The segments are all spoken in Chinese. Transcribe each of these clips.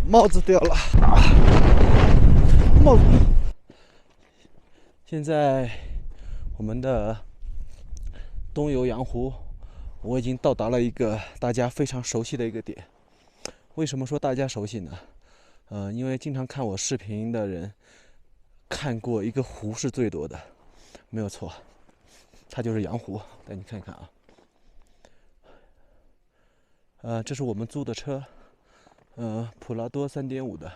帽子掉了，帽子。现在我们的东游洋湖，我已经到达了一个大家非常熟悉的一个点。为什么说大家熟悉呢？因为经常看我视频的人看过一个湖是最多的，没有错，它就是洋湖。带你看看啊，这是我们租的车，普拉多3.5的。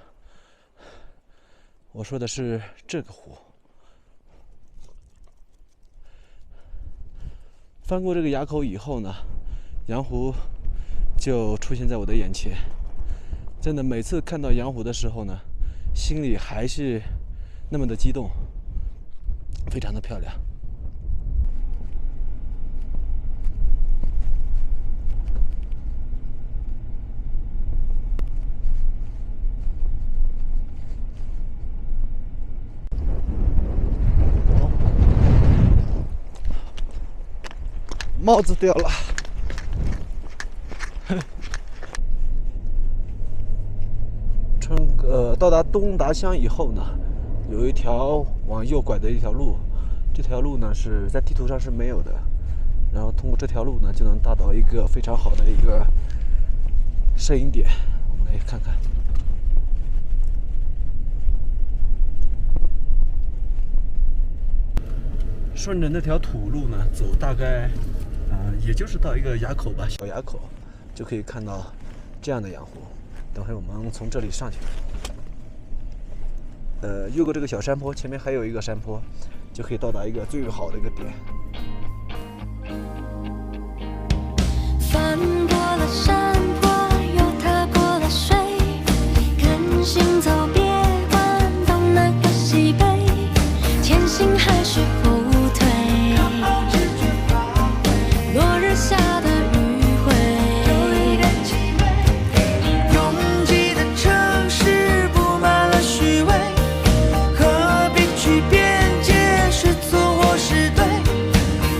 我说的是这个湖。翻过这个垭口以后呢，洋湖就出现在我的眼前。真的，每次看到洋湖的时候呢，心里还是那么的激动，非常的漂亮。帽子掉了。到达东达乡以后呢，有一条往右拐的一条路，这条路呢是在地图上是没有的，然后通过这条路呢就能达到一个非常好的一个摄影点，我们来看看。顺着那条土路呢走，大概也就是到一个垭口吧，小垭口，就可以看到这样的洋湖。等会我们从这里上去，越过这个小山坡，前面还有一个山坡，就可以到达一个最好的一个点。翻过了山坡，又踏过了水，跟行走别管东南和西北，前行还是后退，落日下的余晖，拥挤的城市布满了虚伪，何必去辩解是错或是对，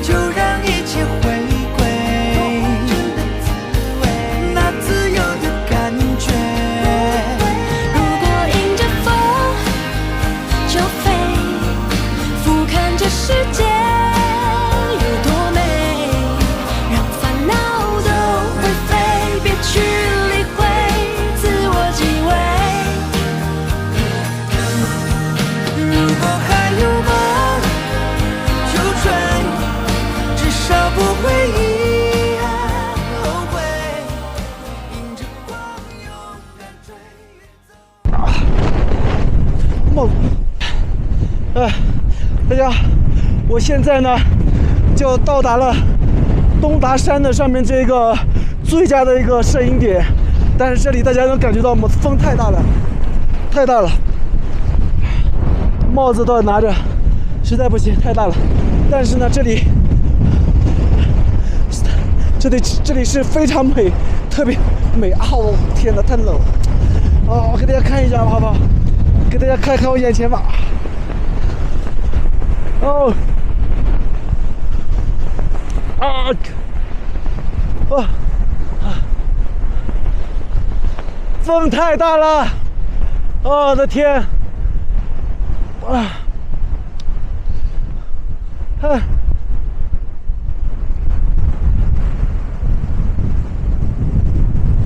就让一切回归那自由的感觉。如果迎着风就飞，俯瞰这世界有多美，让烦恼都灰飞，别去理会自我极微。如果还有梦就追，至少不会遗憾后悔，迎着光勇敢追远走。帽子，大家，我现在呢就到达了东达山的上面这个最佳的一个摄影点，但是这里大家能感觉到吗？风太大了，太大了，帽子都拿着，实在不行，太大了。但是呢，这里是非常美，特别美啊！我天哪，太冷了。我给大家看一下好不好？给大家看看我眼前吧。风太大了，我的天！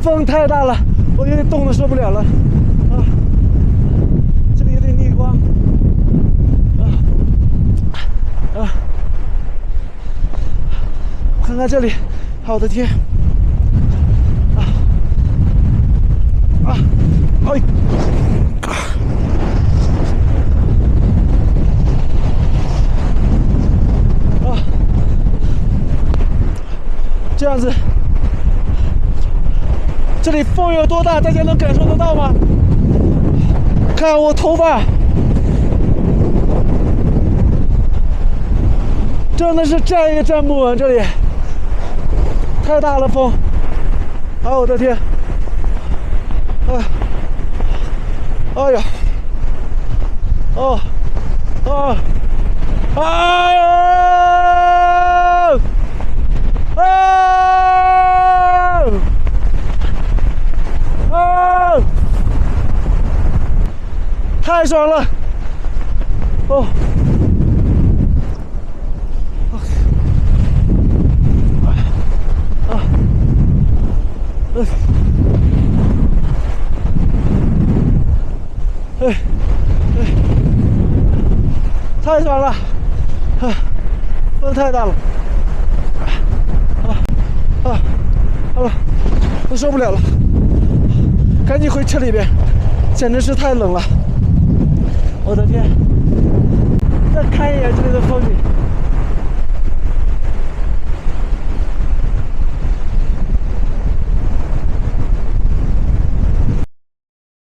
风太大了，我有点冻得受不了了。这里有点逆光。看看这里，我的天！哎！这样子，这里风有多大，大家能感受得到吗？看我头发，真的是站也站不稳，这里太大了风，我的天！哎呀！太爽了！哦，太爽了！风太大了，好了，我受不了了，赶紧回车里边，简直是太冷了。我的天！再看一眼这里的风景。